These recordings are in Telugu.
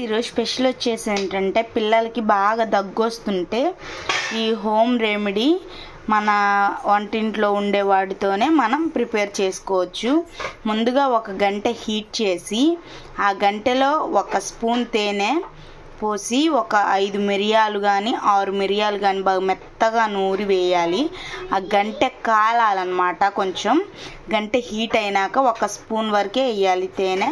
ఈరోజు స్పెషల్ వచ్చేసి ఏంటంటే పిల్లలకి బాగా దగ్గు వస్తుంటే ఈ హోమ్ రెమెడీ మన వంటింట్లో ఉండే వాటితోనే మనం ప్రిపేర్ చేసుకోవచ్చు. ముందుగా ఒక గంట హీట్ చేసి ఆ గంటలో ఒక స్పూన్ తేనె పోసి ఒక 5 మిరియాలు కానీ 6 మిరియాలు కానీ బాగా మెత్తగా నూరి వేయాలి. ఆ గంట కాలాలన్నమాట. కొంచెం గంట హీట్ అయినాక ఒక స్పూన్ వరకే వేయాలి తేనె.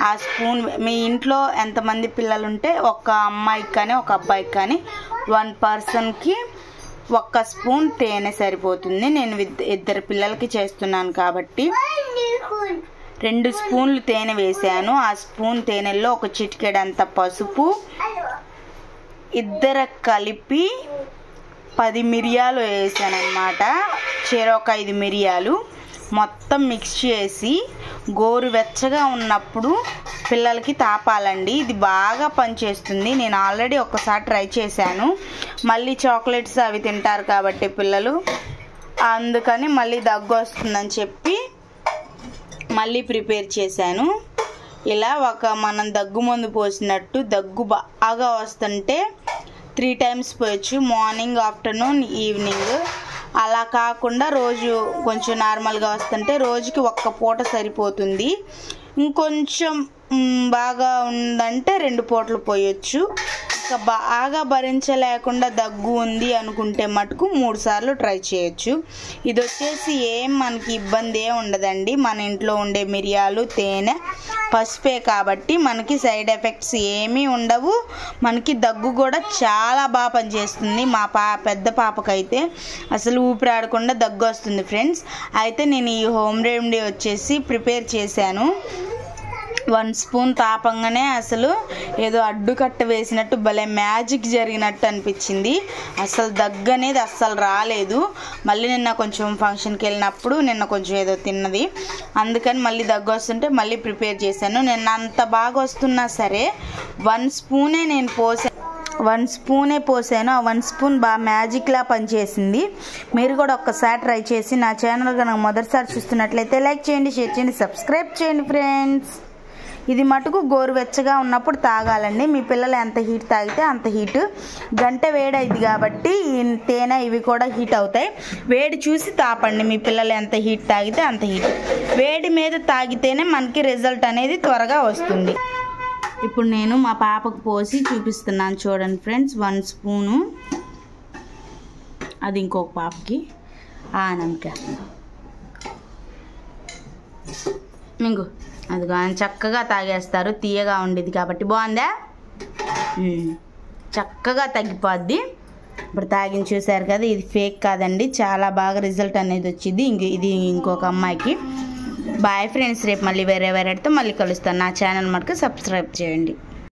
ఆ స్పూన్ మీ ఇంట్లో ఎంతమంది పిల్లలు ఉంటే ఒక అమ్మాయికి కానీ ఒక అబ్బాయికి కానీ 1 పర్సన్కి 1 స్పూన్ తేనె సరిపోతుంది. నేను 2 పిల్లలకి చేస్తున్నాను కాబట్టి 2 స్పూన్లు తేనె వేసాను. ఆ స్పూన్ తేనెల్లో ఒక చిటికెడంత పసుపు, 2 కలిపి 10 మిరియాలు వేసాను అన్నమాట. చెరొక 5 మిరియాలు మొత్తం మిక్స్ చేసి గోరువెచ్చగా ఉన్నప్పుడు పిల్లలకి తాపాలండి. ఇది బాగా పనిచేస్తుంది. నేను ఆల్రెడీ ఒకసారి ట్రై చేశాను. మళ్ళీ చాక్లెట్స్ అవి తింటారు కాబట్టి పిల్లలు, అందుకని మళ్ళీ దగ్గు వస్తుందని చెప్పి మళ్ళీ ప్రిపేర్ చేశాను. ఇలా మనం దగ్గు మందు పోసినట్టు దగ్గు బాగా వస్తుంటే 3 టైమ్స్ పోయచ్చు. Morning, afternoon, evening. అలా కాకుండా రోజు కొంచెం నార్మల్గా వస్తుంటే రోజుకి 1 పూట సరిపోతుంది. ఇంకొంచెం బాగా ఉందంటే 2 పూటలు పోయొచ్చు. ఇంకా బాగా భరించలేకుండా దగ్గు ఉంది అనుకుంటే మటుకు 3 సార్లు ట్రై చేయొచ్చు. ఇది వచ్చేసి మనకి ఇబ్బంది ఉండదండి. మన ఇంట్లో ఉండే మిరియాలు, తేనె, పసుపే కాబట్టి మనకి సైడ్ ఎఫెక్ట్స్ ఏమీ ఉండవు. మనకి దగ్గు కూడా చాలా బాగా పనిచేస్తుంది. మా పెద్ద పాపకైతే అసలు ఊపిరాడకుండా దగ్గు వస్తుంది ఫ్రెండ్స్. అయితే నేను ఈ హోమ్ రెమెడీ వచ్చేసి ప్రిపేర్ చేశాను. 1 స్పూన్ తాపంగానే అసలు ఏదో అడ్డుకట్ట వేసినట్టు భలే మ్యాజిక్ జరిగినట్టు అనిపించింది. అసలు దగ్గు అనేది అస్సలు రాలేదు. మళ్ళీ నిన్న కొంచెం ఫంక్షన్కి వెళ్ళినప్పుడు నిన్న కొంచెం ఏదో తిన్నది, అందుకని మళ్ళీ దగ్గు వస్తుంటే మళ్ళీ ప్రిపేర్ చేశాను. నిన్న అంత బాగా వస్తున్నా సరే 1 స్పూనే నేను పోసాను. 1 స్పూనే పోసాను. ఆ 1 స్పూన్ బాగా మ్యాజిక్లా పనిచేసింది. మీరు కూడా ఒక్కసారి ట్రై చేసి నా ఛానల్ కనుక మొదటిసారి చూస్తున్నట్లయితే లైక్ చేయండి, షేర్ చేయండి, సబ్స్క్రైబ్ చేయండి ఫ్రెండ్స్. ఇది మటుకు గోరువెచ్చగా ఉన్నప్పుడు తాగాలండి. మీ పిల్లలు ఎంత హీట్ తాగితే అంత హీట్. గంట వేడైంది కాబట్టి తేనె ఇవి కూడా హీట్ అవుతాయి. వేడి చూసి తాపండి. మీ పిల్లలు ఎంత హీట్ తాగితే అంత హీట్. వేడి మీద తాగితేనే మనకి రిజల్ట్ అనేది త్వరగా వస్తుంది. ఇప్పుడు నేను మా పాపకు పోసి చూపిస్తున్నాను చూడండి ఫ్రెండ్స్. 1 స్పూను, అది ఇంకొక పాపకి ఆనంక మింగు, అది కానీ చక్కగా తాగేస్తారు. తీయగా ఉండేది కాబట్టి బాగుందా, చక్కగా తగ్గిపోద్ది. ఇప్పుడు తాగిన చూసారు కదా, ఇది ఫేక్ కాదండి. చాలా బాగా రిజల్ట్ అనేది వచ్చింది. ఇది ఇంకొక అమ్మాయికి. Boyfriends. రేపు మళ్ళీ వేరే వేరేతో మళ్ళీ కలుస్తాను. నా ఛానల్ మటుకు సబ్స్క్రైబ్ చేయండి.